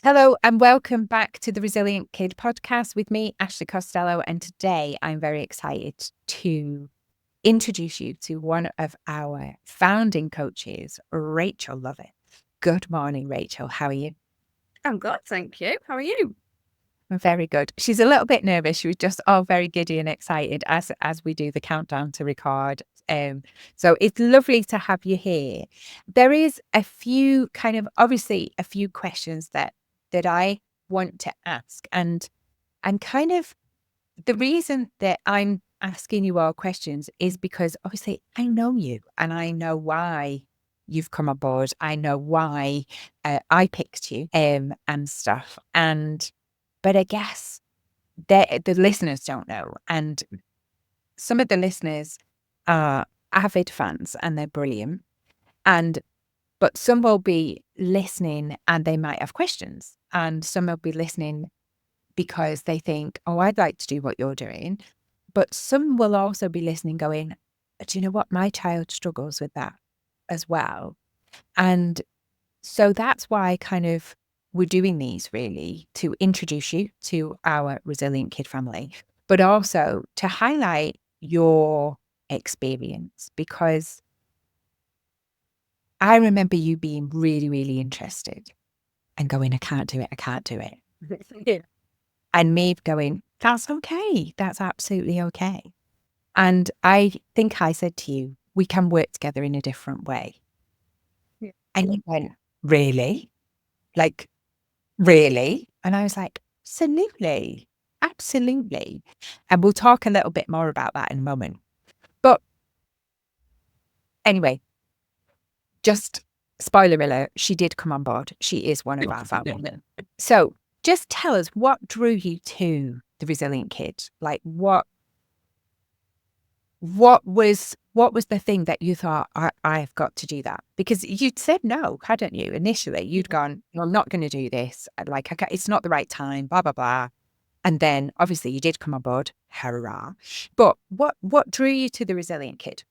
Hello and welcome back to the Resilient Kid podcast with me, Ashley Costello. And today I'm very excited to introduce you to one of our founding coaches, Rachel Lovett. Good morning, Rachel. How are you? I'm good, thank you. How are you? Very good. She's a little bit nervous. She was just all very giddy and excited as we do the countdown to record. So it's lovely to have you here. There is a few obviously a few questions that I want to ask, and kind of the reason that I'm asking you all questions is because obviously I know you and I know why you've come aboard. I know why I picked you and stuff. But I guess the listeners don't know. And some of the listeners are avid fans and they're brilliant. But some will be listening and they might have questions. And some will be listening because they think, oh, I'd like to do what you're doing. But some will also be listening going, do you know what? My child struggles with that as well. And so that's why we're doing these really to introduce you to our Resilient Kid family, but also to highlight your experience, because I remember you being really, really interested and going, I can't do it. I can't do it. Yeah. And me going, that's okay. That's absolutely okay. And I think I said to you, we can work together in a different way. Yeah. And you went, really? Like, really? And I was like, absolutely. Absolutely. And we'll talk a little bit more about that in a moment. But anyway, just spoiler alert, she did come on board. She is one of our family. So just tell us, what drew you to the Resilient Kid? Like what was the thing that you thought, I've got to do that? Because you'd said no, hadn't you? Initially, you'd gone, no, I'm not going to do this. Like, it's not the right time, blah, blah, blah. And then obviously you did come on board. Hurrah. But what drew you to the Resilient Kid?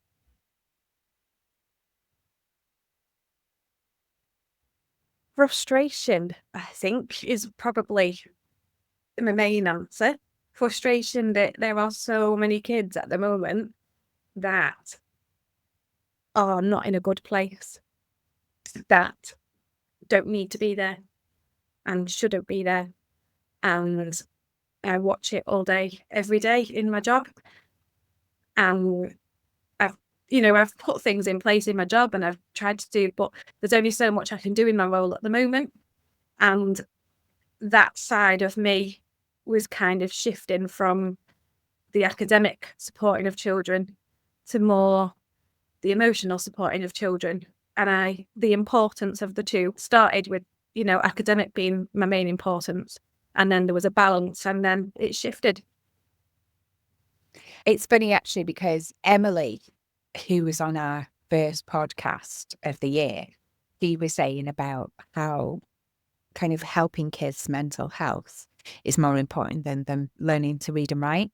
Frustration, I think, is probably my main answer. Frustration that there are so many kids at the moment that are not in a good place, that don't need to be there and shouldn't be there. And I watch it all day, every day in my job. And I've put things in place in my job and I've tried to do, but there's only so much I can do in my role at the moment. And that side of me was kind of shifting from the academic supporting of children to more the emotional supporting of children. And the importance of the two started with, academic being my main importance. And then there was a balance and then it shifted. It's funny actually, because Emily, who was on our first podcast of the year, she was saying about how kind of helping kids' mental health is more important than them learning to read and write.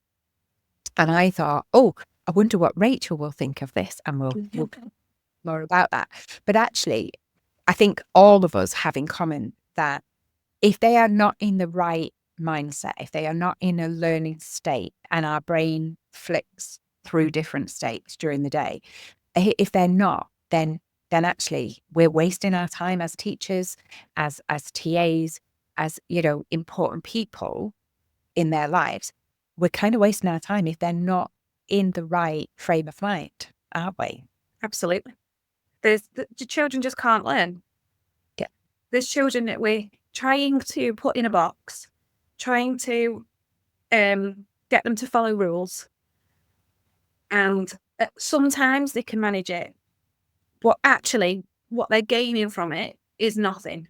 And I thought, oh, I wonder what Rachel will think of this, and we'll talk more about that. But actually, I think all of us have in common that if they are not in the right mindset, if they are not in a learning state, and our brain flicks through different states during the day, if they're not, then actually we're wasting our time as teachers, as TAs, as, important people in their lives. We're kind of wasting our time if they're not in the right frame of mind, aren't we? Absolutely. The children just can't learn. Yeah. There's children that we're trying to put in a box, trying to get them to follow rules. And sometimes they can manage it, but actually what they're gaining from it is nothing.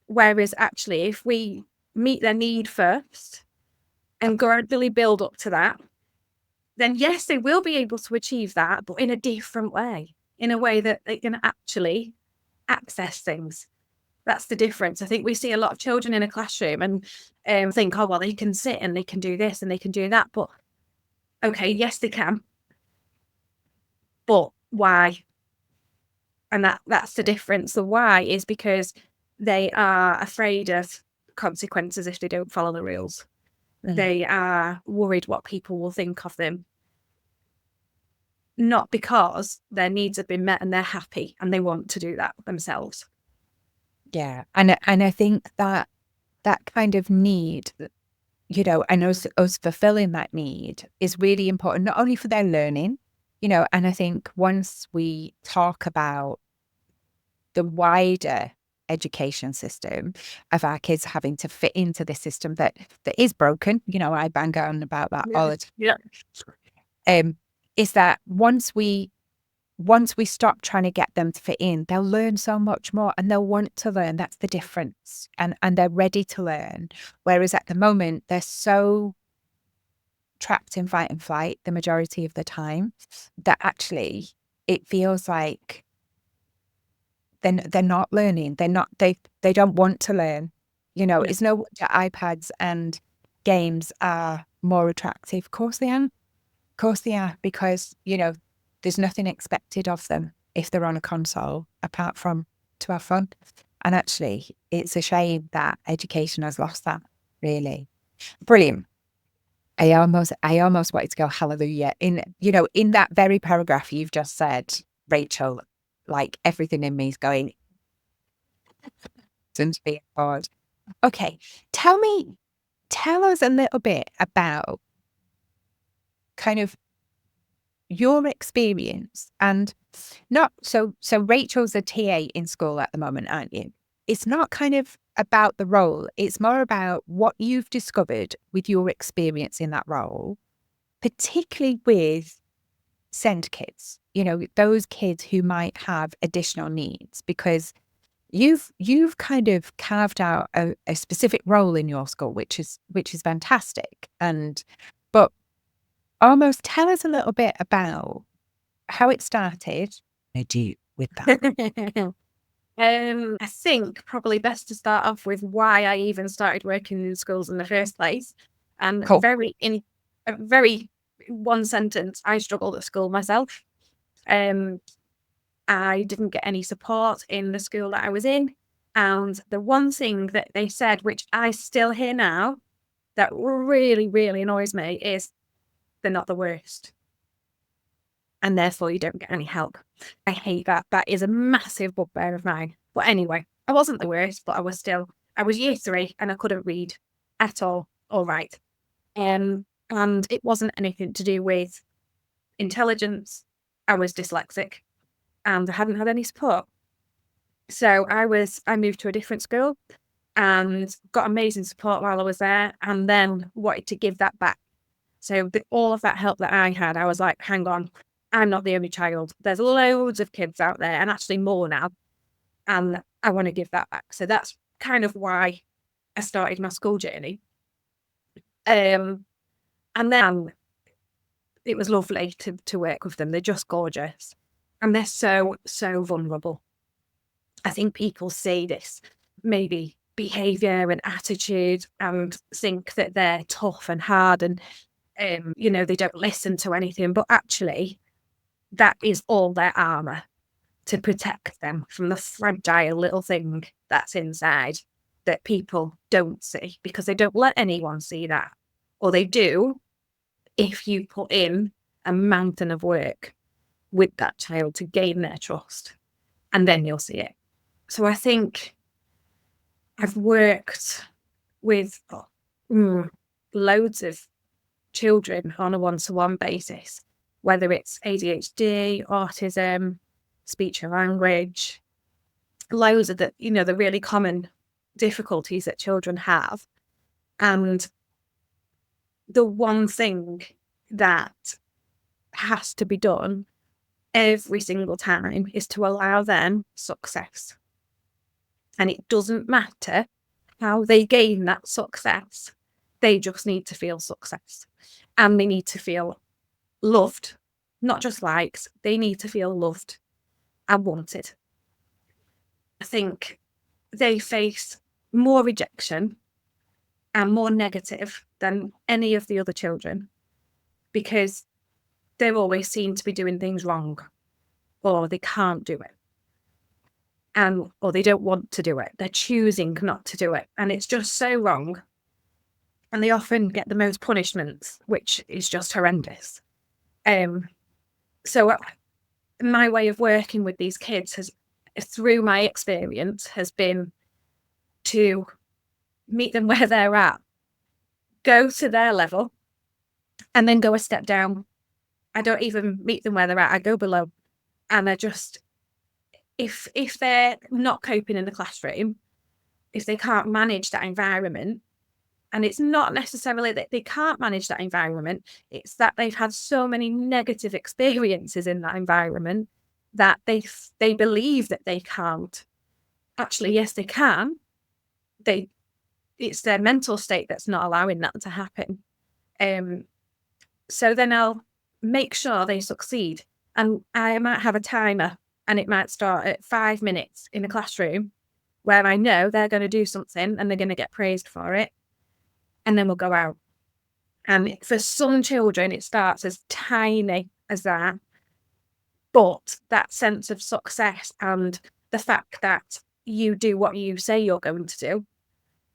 Whereas actually, if we meet their need first and gradually build up to that, then yes, they will be able to achieve that, but in a different way, in a way that they can actually access things. That's the difference. I think we see a lot of children in a classroom and think, oh, well, they can sit and they can do this and they can do that. But okay, yes, they can. But why? And that's the difference. The why is because They are afraid of consequences if they don't follow the rules. They are worried what people will think of them. Not because their needs have been met and they're happy and they want to do that themselves. Yeah. And I think that kind of need, and us fulfilling that need is really important, not only for their learning, and I think once we talk about the wider education system of our kids having to fit into the system that is broken, I bang on about that all the time. Yeah. Is that once we stop trying to get them to fit in, they'll learn so much more and they'll want to learn. That's the difference. And they're ready to learn. Whereas at the moment, they're so trapped in fight and flight the majority of the time that actually it feels like they're not learning. They don't want to learn. Yeah. It's no wonder iPads and games are more attractive. Of course they are. Of course they are, because, there's nothing expected of them if they're on a console apart from to have fun. And actually, it's a shame that education has lost that, really. Brilliant. I almost wanted to go hallelujah. In that very paragraph you've just said, Rachel, like everything in me is going, to be hard. Okay. Tell us a little bit about kind of your experience, and not so Rachel's a TA in school at the moment, aren't you? It's not kind of about the role, it's more about what you've discovered with your experience in that role, particularly with SEND kids, those kids who might have additional needs, because you've kind of carved out a specific role in your school, which is fantastic. But almost tell us a little bit about how it started. I do with that. I think probably best to start off with why I even started working in schools in the first place. And Cool. in a very one sentence, I struggled at school myself. I didn't get any support in the school that I was in. And the one thing that they said, which I still hear now, that really, really annoys me is they're not the worst. And therefore you don't get any help. I hate that. That is a massive bugbear of mine. But anyway, I wasn't the worst, but I was year 3 and I couldn't read at all or write. And it wasn't anything to do with intelligence. I was dyslexic and I hadn't had any support. So I moved to a different school and got amazing support while I was there, and then wanted to give that back. So all of that help that I had, I was like, hang on, I'm not the only child. There's loads of kids out there, and actually more now, and I want to give that back. So that's kind of why I started my school journey. And then it was lovely to work with them. They're just gorgeous, and they're so vulnerable. I think people see this maybe behavior and attitude and think that they're tough and hard and they don't listen to anything, but actually that is all their armor to protect them from the fragile little thing that's inside that people don't see, because they don't let anyone see that, or they do if you put in a mountain of work with that child to gain their trust, and then you'll see it. So I think I've worked with loads of children on a one-to-one basis, whether it's ADHD, autism, speech and language, loads of the really common difficulties that children have. And the one thing that has to be done every single time is to allow them success. And it doesn't matter how they gain that success. They just need to feel success. And they need to feel loved, not just likes. They need to feel loved and wanted. I think they face more rejection and more negative than any of the other children, because they're always seen to be doing things wrong or they can't do it. or they don't want to do it. They're choosing not to do it. And it's just so wrong. And they often get the most punishments, which is just horrendous. So my way of working with these kids through my experience, has been to meet them where they're at, go to their level, and then go a step down. I don't even meet them where they're at. I go below, and I just, if they're not coping in the classroom, if they can't manage that environment, and it's not necessarily that they can't manage that environment, it's that they've had so many negative experiences in that environment that they believe that they can't. Actually, yes, they can. It's their mental state that's not allowing that to happen. So then I'll make sure they succeed. And I might have a timer, and it might start at 5 minutes in a classroom where I know they're going to do something and they're going to get praised for it. And then we'll go out. And for some children, it starts as tiny as that. But that sense of success and the fact that you do what you say you're going to do,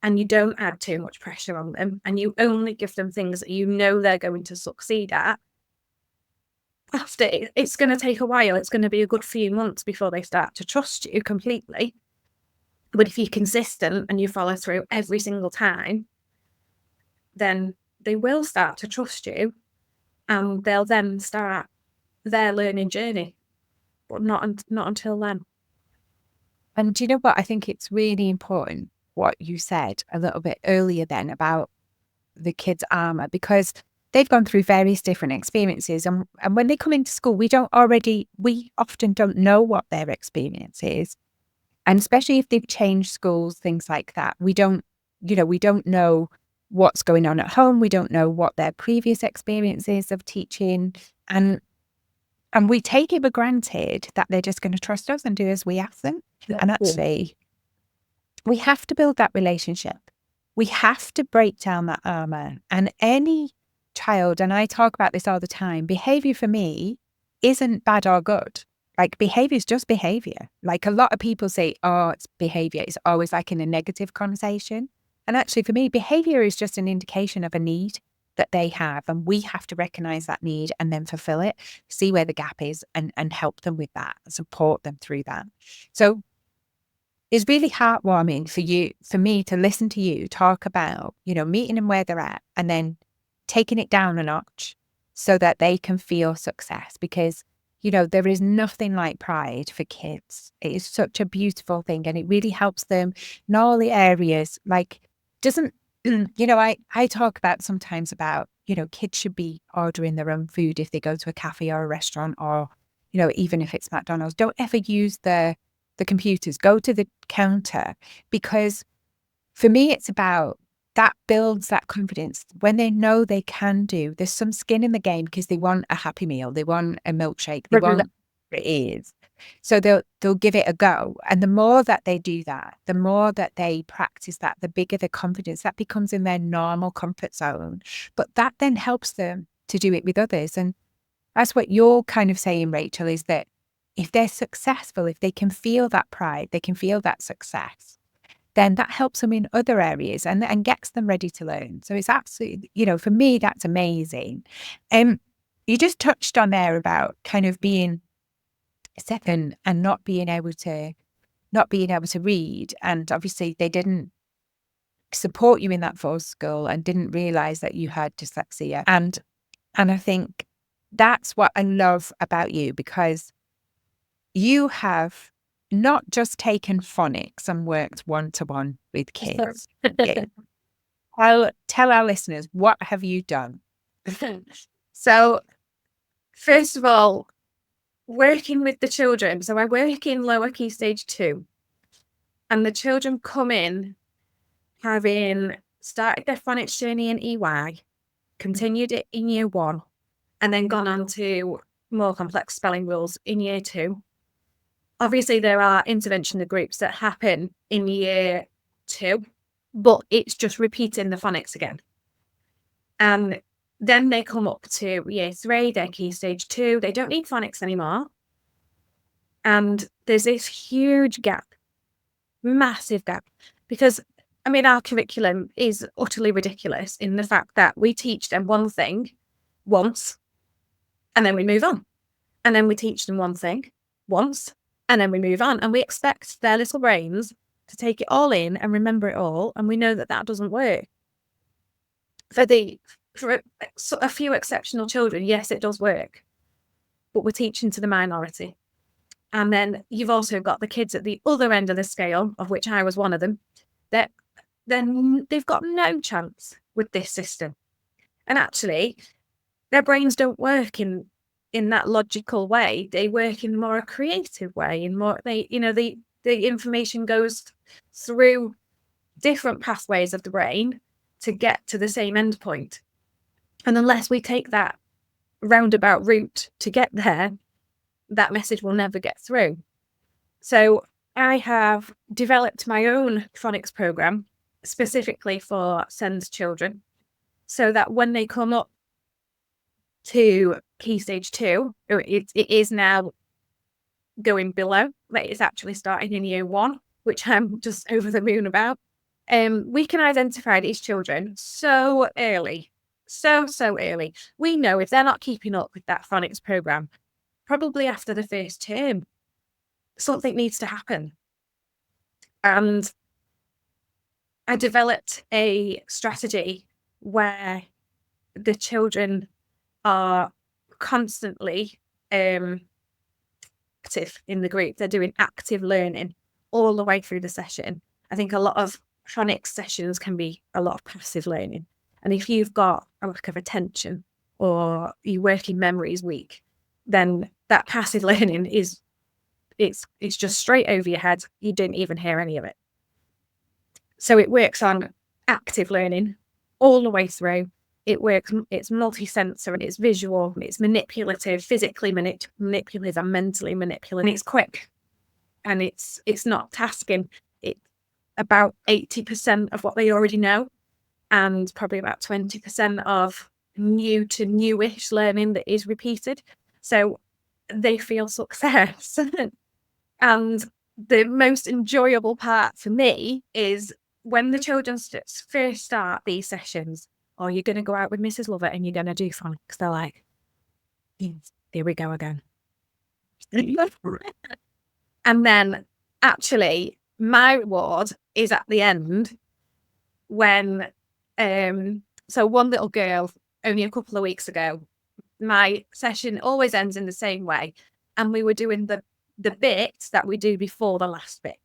and you don't add too much pressure on them, and you only give them things that you know they're going to succeed at, after it's going to take a while. It's going to be a good few months before they start to trust you completely. But if you're consistent and you follow through every single time, then they will start to trust you, and they'll then start their learning journey. But not until then. And do you know what? I think it's really important what you said a little bit earlier then about the kids' armor, because they've gone through various different experiences. And when they come into school, we often don't know what their experience is. And especially if they've changed schools, things like that, we don't know what's going on at home. We don't know what their previous experiences of teaching. And we take it for granted that they're just going to trust us and do as we ask them. And actually, we have to build that relationship. We have to break down that armor. And any child, and I talk about this all the time, behavior for me isn't bad or good. Like, behavior is just behavior. Like, a lot of people say, oh, it's behavior. It's always like in a negative conversation. And actually, for me, behavior is just an indication of a need that they have. And we have to recognize that need and then fulfill it, see where the gap is, and help them with that, support them through that. So it's really heartwarming for me to listen to you talk about, meeting them where they're at and then taking it down a notch so that they can feel success. Because, there is nothing like pride for kids. It is such a beautiful thing, and it really helps them in all the areas. Like, I talk about sometimes about, kids should be ordering their own food if they go to a cafe or a restaurant, or, even if it's McDonald's. Don't ever use the computers. Go to the counter, because for me, it's about that builds that confidence when they know they can do. There's some skin in the game because they want a Happy Meal, they want a milkshake, they want whatever it is. So they'll give it a go. And the more that they do that, the more that they practice that, the bigger the confidence that becomes in their normal comfort zone. But that then helps them to do it with others. And that's what you're kind of saying, Rachel, is that if they're successful, if they can feel that pride, they can feel that success, then that helps them in other areas and gets them ready to learn. So it's absolutely, for me, that's amazing. You just touched on there about kind of being 7 and not being able to read. And obviously they didn't support you in that for school and didn't realize that you had dyslexia. And I think that's what I love about you, because you have not just taken phonics and worked one-to-one with kids. Tell our listeners, what have you done? So, first of all, working with the children. So I work in lower key stage 2, and the children come in having started their phonics journey in EY, continued it in year 1, and then gone on to more complex spelling rules in year 2. Obviously, there are intervention groups that happen in year 2, but it's just repeating the phonics again. And then they come up to year 3, they're key stage 2. They don't need phonics anymore. And there's this huge gap, massive gap, because I mean, our curriculum is utterly ridiculous in the fact that we teach them one thing once and then we move on. And then we teach them one thing once and then we move on. And we expect their little brains to take it all in and remember it all. And we know that that doesn't work. For a few exceptional children, yes, it does work. But we're teaching to the minority. And then you've also got the kids at the other end of the scale, of which I was one of them, that then they've got no chance with this system. And actually, their brains don't work in that logical way. They work in more a creative way, in more the information goes through different pathways of the brain to get to the same endpoint. And unless we take that roundabout route to get there, that message will never get through. So I have developed my own phonics program specifically for SENS children, so that when they come up to Key Stage 2, it is now going below. It's actually starting in Year 1, which I'm just over the moon about. We can identify these children so early, so early. We know if they're not keeping up with that phonics program, probably after the first term, something needs to happen. And I developed a strategy where the children are constantly active in the group. They're doing active learning all the way through the session. I think a lot of phonics sessions can be a lot of passive learning. And if you've got a lack of attention or you work in memories weak, then that passive learning it's just straight over your head. You don't even hear any of it. So it works on active learning all the way through. It works, it's multi-sensor and it's visual, it's manipulative, physically manipulative and mentally manipulative. And it's quick and it's not tasking. It's about 80% of what they already know and probably about 20% of new to newish learning that is repeated. So they feel success. And the most enjoyable part for me is when the children first start these sessions, or you're going to go out with Mrs. Lovett and you're going to do phonics, they're like, yes, here we go again. And then actually my reward is at the end when, so one little girl only a couple of weeks ago, my session always ends in the same way. And we were doing the bit that we do before the last bit.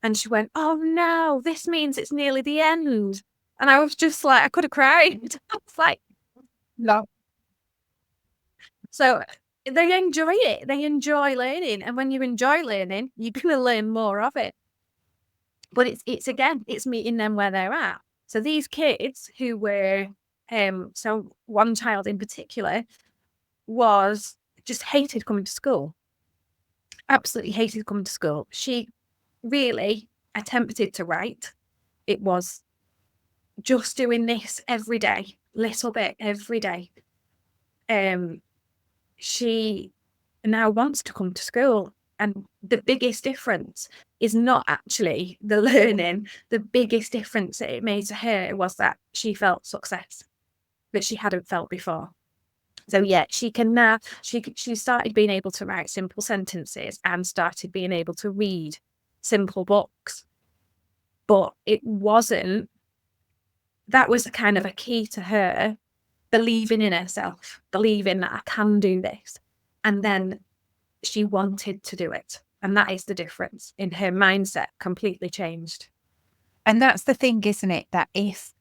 And she went, oh no, this means it's nearly the end. And I was just like, I could have cried. I was like, no. So they enjoy it. They enjoy learning. And when you enjoy learning, you're going to learn more of it. But it's meeting them where they're at. So these kids who were, so one child in particular was just hated coming to school. Absolutely hated coming to school. She really attempted to write. It was just doing this every day, little bit every day. She now wants to come to school. And the biggest difference is not actually the learning. The biggest difference that it made to her was that she felt success that she hadn't felt before. So yeah, she can now, she started being able to write simple sentences and started being able to read simple books. But it wasn't, that was kind of a key to her believing in herself, believing that I can do this. And then she wanted to do it. And that is the difference in her mindset, completely changed. And that's the thing, isn't it? That if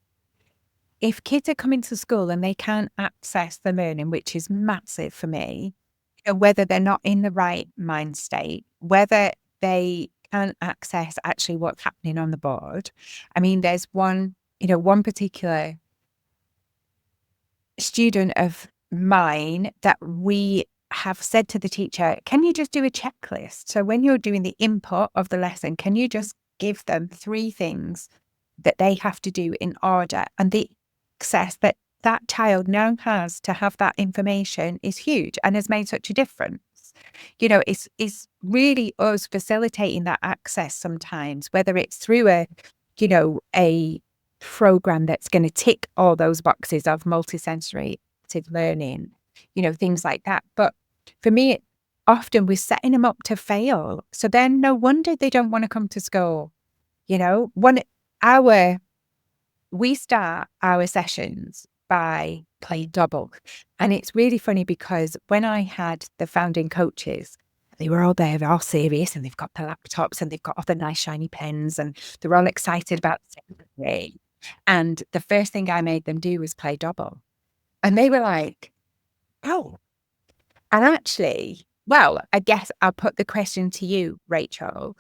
kids are coming to school and they can't access the learning, which is massive for me, whether they're not in the right mind state, whether they can't access actually what's happening on the board. I mean, there's one particular student of mine that we have said to the teacher, can you just do a checklist? So when you're doing the input of the lesson, can you just give them 3 things that they have to do in order? And the access that child now has to have that information is huge and has made such a difference. It's really us facilitating that access sometimes, whether it's through a program that's going to tick all those boxes of multisensory active learning, things like that. But for me, often we're setting them up to fail. So then no wonder they don't want to come to school. One our we start our sessions by playing double. And it's really funny because when I had the founding coaches, they were all there, they're all serious, and they've got the laptops and they've got all the nice shiny pens and they're all excited about the same day. And the first thing I made them do was play double. And they were like, oh. And actually, well, I guess I'll put the question to you, Rachel.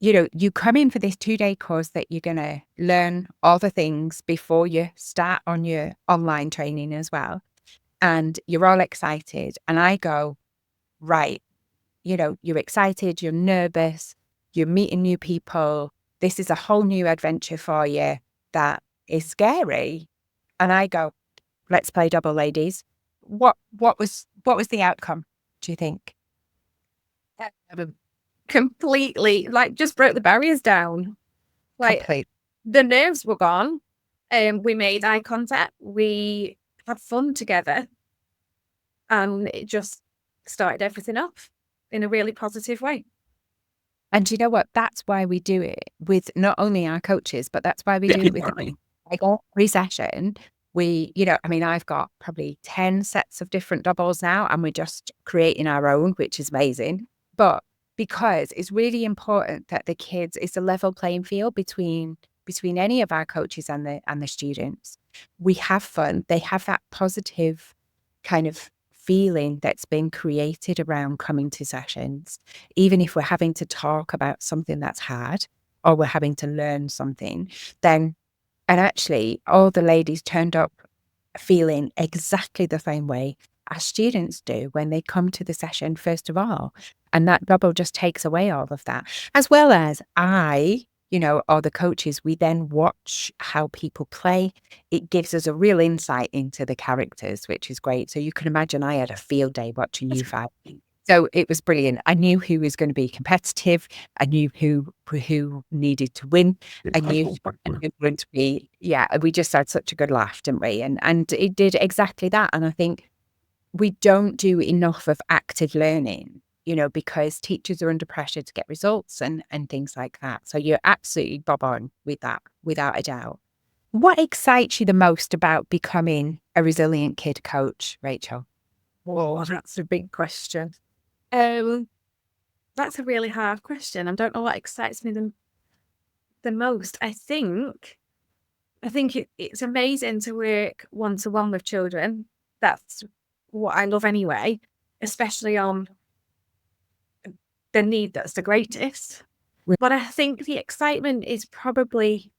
You come in for this 2-day course that you're going to learn all the things before you start on your online training as well. And you're all excited. And I go, right, you're excited, you're nervous, you're meeting new people. This is a whole new adventure for you that is scary. And I go, let's play double, ladies. What was the outcome, do you think? Completely, like, just broke the barriers down. Like, Complete. the nerves were gone. We made eye contact. We had fun together. And it just started everything off in a really positive way. And you know what? That's why we do it with not only our coaches, but that's why we do it with like every session. I've got probably 10 sets of different doubles now, and we're just creating our own, which is amazing. But because it's really important that the kids, it's a level playing field between any of our coaches and the students. We have fun. They have that positive kind of feeling that's been created around coming to sessions, even if we're having to talk about something that's hard or we're having to learn something, and actually all the ladies turned up feeling exactly the same way as students do when they come to the session, first of all. And that double just takes away all of that, as well as or the coaches, we then watch how people play. It gives us a real insight into the characters, which is great. So you can imagine I had a field day watching you five. So it was brilliant. I knew who was going to be competitive. I knew who needed to win. I knew who was going to be, we just had such a good laugh, didn't we? And it did exactly that. And I think we don't do enough of active learning, because teachers are under pressure to get results and things like that. So you're absolutely bob on with that, without a doubt. What excites you the most about becoming a resilient kid coach, Rachel? Whoa, that's a big question. That's a really hard question. I don't know what excites me the most. I think it's amazing to work one-to-one with children. That's what I love anyway, especially on the need that's the greatest. But I think the excitement is probably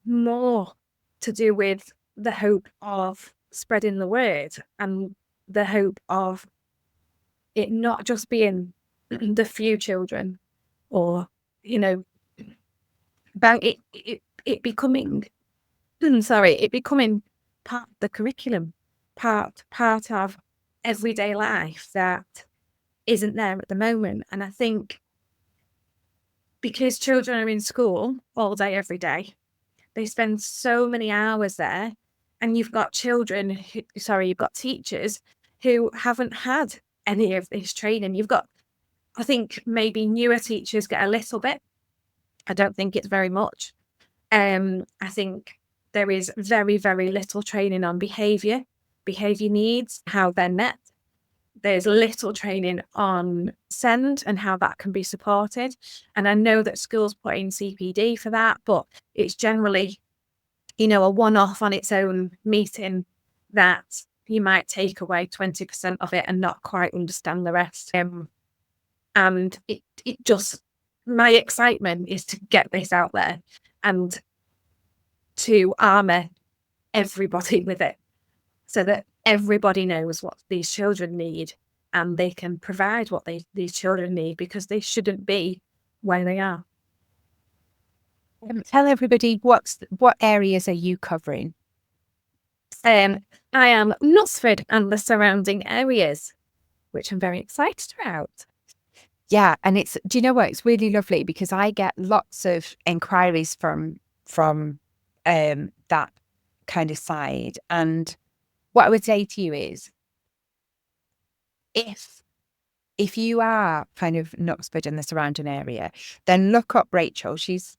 more to do with the hope of spreading the word and the hope of it not just being the few children, or about it becoming it becoming part of the curriculum, part of everyday life that isn't there at the moment. And I think because children are in school all day every day, they spend so many hours there, and you've got teachers who haven't had any of this training. I think maybe newer teachers get a little bit. I don't think it's very much. I think there is very, very little training on behaviour needs, how they're met. There's little training on SEND and how that can be supported. And I know that schools put in CPD for that, but it's generally, a one-off on its own meeting that you might take away 20% of it and not quite understand the rest. And my excitement is to get this out there and to armour everybody with it, so that everybody knows what these children need and they can provide what these children need, because they shouldn't be where they are. Tell everybody what areas are you covering? I am Knutsford and the surrounding areas. which I'm very excited about. Yeah, and do you know what? It's really lovely because I get lots of inquiries from that kind of side. And what I would say to you is, if you are kind of Knutsford and the surrounding area, then look up Rachel. She's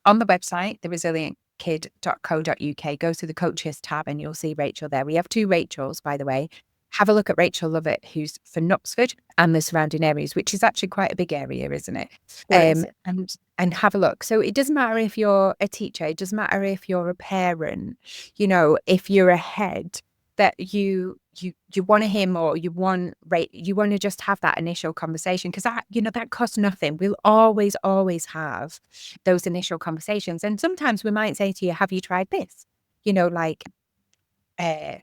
on the website, theresilientkid.co.uk. Go to the coaches tab and you'll see Rachel there. We have two Rachels, by the way. Have a look at Rachel Lovett, who's for Knutsford and the surrounding areas, which is actually quite a big area, isn't it? And have a look. So it doesn't matter if you're a teacher, it doesn't matter if you're a parent, if you're a head, that you want to hear more, you want to just have that initial conversation, because that costs nothing. We'll always have those initial conversations, and sometimes we might say to you, have you tried this? Like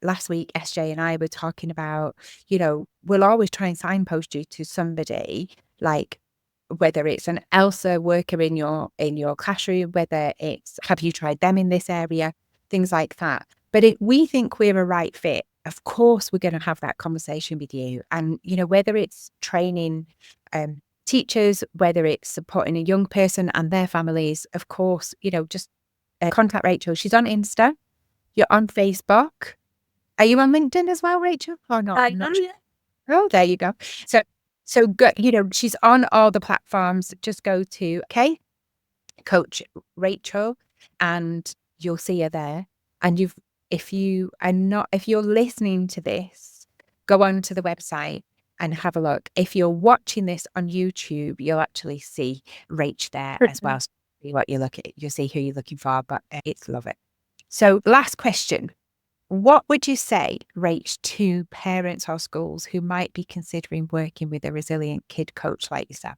last week SJ and I were talking about, we'll always try and signpost you to somebody, like whether it's an ELSA worker in your classroom, whether it's have you tried them in this area, things like that. But if we think we're a right fit, of course we're going to have that conversation with you. And whether it's training teachers, whether it's supporting a young person and their families, of course, just contact Rachel. She's on Insta. You're on Facebook. Are you on LinkedIn as well, Rachel? Or not? I am, yeah. Oh, there you go. So go, she's on all the platforms. Just go to Coach Rachel and you'll see her there. And if you're listening to this, go on to the website and have a look. If you're watching this on YouTube, you'll actually see Rach there as well. So see what you'll see who you're looking for, but it's love it. So last question. What would you say, Rach, to parents or schools who might be considering working with a resilient kid coach like yourself?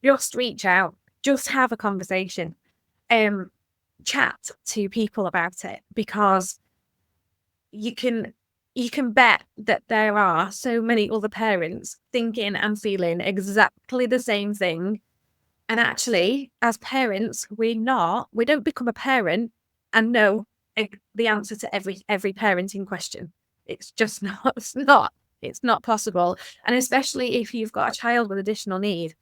Just reach out, just have a conversation, chat to people about it, because you can bet that there are so many other parents thinking and feeling exactly the same thing. And actually, as parents, we don't become a parent and know the answer to every parenting question. It's just not, it's not possible. And especially if you've got a child with additional need,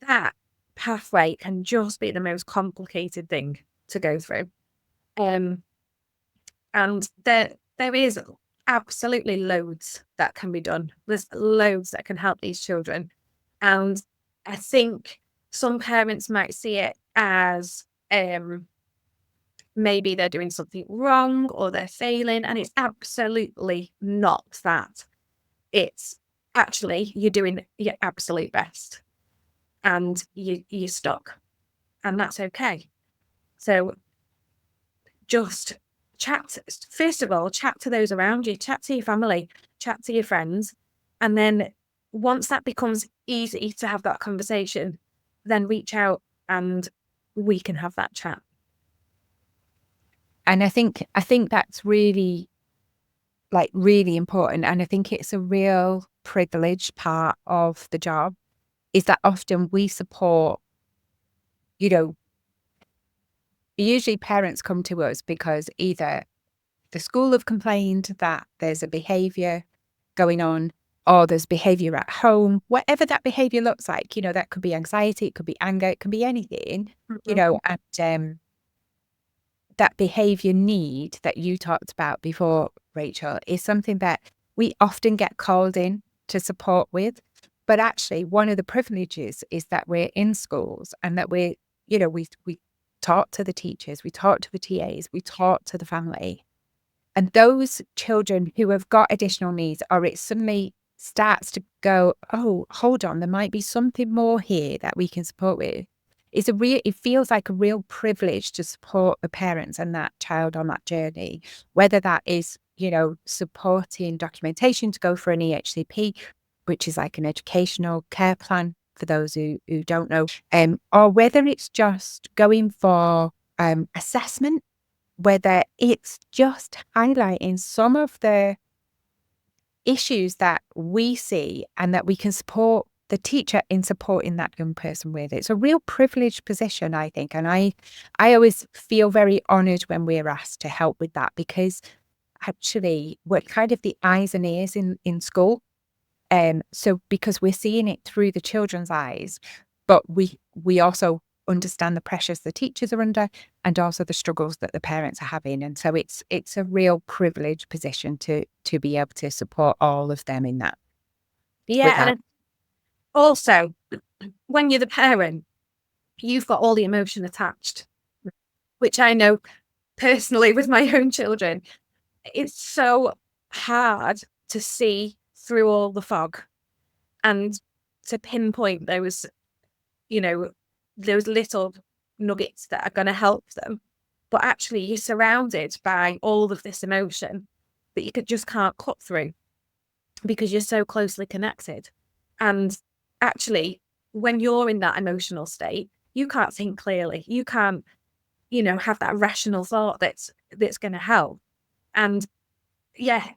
that pathway can just be the most complicated thing to go through. And there is absolutely loads that can be done. There's loads that can help these children. And I think some parents might see it as maybe they're doing something wrong or they're failing, and it's absolutely not that. It's actually you're doing your absolute best and you're stuck, and that's okay. So just chat, first of all, chat to those around you, chat to your family, chat to your friends, and then once that becomes easy to have that conversation, then reach out and we can have that chat. And I think that's really, really important. And I think it's a real privileged part of the job, is that often we support, usually parents come to us because either the school have complained that there's a behaviour going on, or there's behaviour at home, whatever that behaviour looks like. That could be anxiety, it could be anger, it can be anything, and that behaviour need that you talked about before, Rachel, is something that we often get called in to support with. But actually, one of the privileges is that we're in schools and that we talk to the teachers, we talk to the TAs, we talk to the family. And those children who have got additional needs, or it suddenly starts to go, oh, hold on, there might be something more here that we can support with. It feels like a real privilege to support the parents and that child on that journey, whether that is, supporting documentation to go for an EHCP, which is like an educational care plan for those who don't know, or whether it's just going for assessment, whether it's just highlighting some of the issues that we see and that we can support the teacher in supporting that young person with. It's a real privileged position, I think. And I always feel very honoured when we're asked to help with that, because actually we're kind of the eyes and ears in school. So because we're seeing it through the children's eyes, but we also understand the pressures the teachers are under and also the struggles that the parents are having. And so it's a real privileged position to be able to support all of them in that. Yeah. And also, when you're the parent, you've got all the emotion attached, which I know personally with my own children. It's so hard to see through all the fog and to pinpoint those, those little nuggets that are going to help them. But actually, you're surrounded by all of this emotion that you just can't cut through because you're so closely connected. And actually, when you're in that emotional state, you can't think clearly. You can't, have that rational thought that's going to help. And yeah,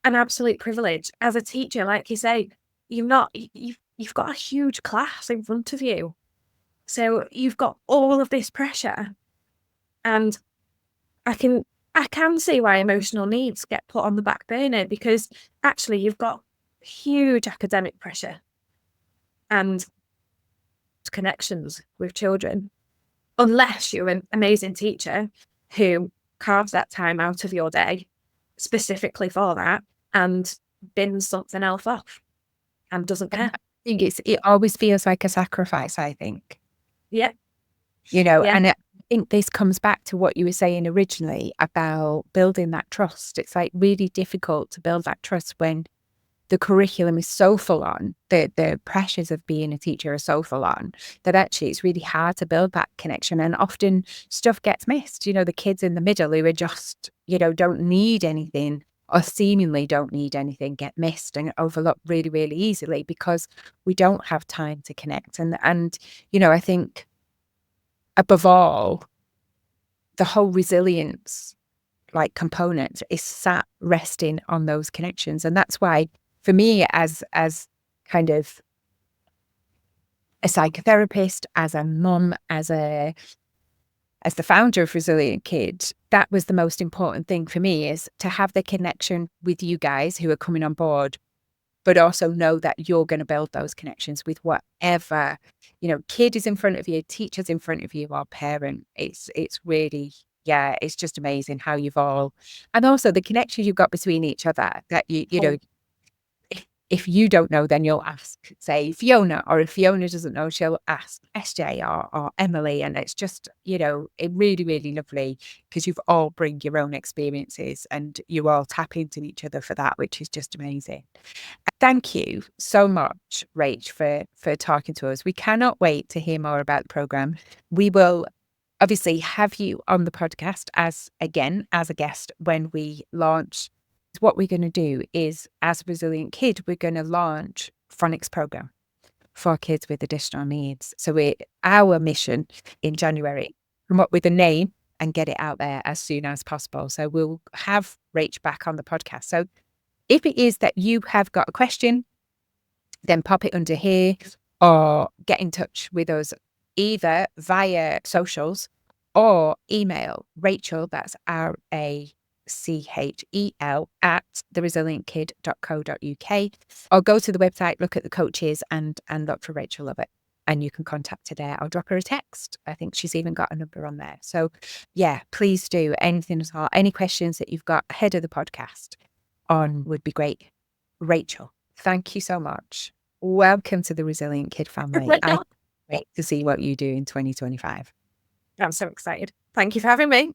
an absolute privilege as a teacher. Like you say, you've got a huge class in front of you, so you've got all of this pressure, and I can see why emotional needs get put on the back burner, because actually you've got huge academic pressure and connections with children, unless you're an amazing teacher who carves that time out of your day specifically for that and bins something else off and doesn't care. I think it always feels like a sacrifice, I think. Yeah. And I think this comes back to what you were saying originally about building that trust. It's like really difficult to build that trust when the curriculum is so full on, the pressures of being a teacher are so full on, that actually it's really hard to build that connection. And often stuff gets missed. The kids in the middle who are just, don't need anything or seemingly don't need anything get missed and overlooked really, really easily because we don't have time to connect. And I think above all, the whole resilience component is sat resting on those connections. And that's why for me, as kind of a psychotherapist, as a mum, as the founder of Resilient Kid, that was the most important thing for me, is to have the connection with you guys who are coming on board, but also know that you're going to build those connections with whatever, kid is in front of you, teachers in front of you, or parent. It's really, yeah, it's just amazing how you've all, and also the connections you've got between each other, that you know, if you don't know, then you'll ask, say, Fiona, or if Fiona doesn't know, she'll ask SJ or Emily. And it's just, it really, really lovely because you've all bring your own experiences and you all tap into each other for that, which is just amazing. Thank you so much, Rach, for talking to us. We cannot wait to hear more about the programme. We will obviously have you on the podcast as a guest when we launch. What we're going to do is, as a Resilient Kid, we're going to launch Phonics program for kids with additional needs. So our mission in January, come up with a name and get it out there as soon as possible. So we'll have Rach back on the podcast. So if it is that you have got a question, then pop it under here or get in touch with us either via socials or email Rachel, that's RACHEL at theresilientkid.co.uk, or go to the website, look at the coaches and look for Rachel Lovett, and you can contact her there. I'll drop her a text. I think she's even got a number on there. So yeah, please do anything at all. Any questions that you've got ahead of the podcast on would be great. Rachel, thank you so much. Welcome to the Resilient Kid family. I can't wait to see what you do in 2025. I'm so excited. Thank you for having me.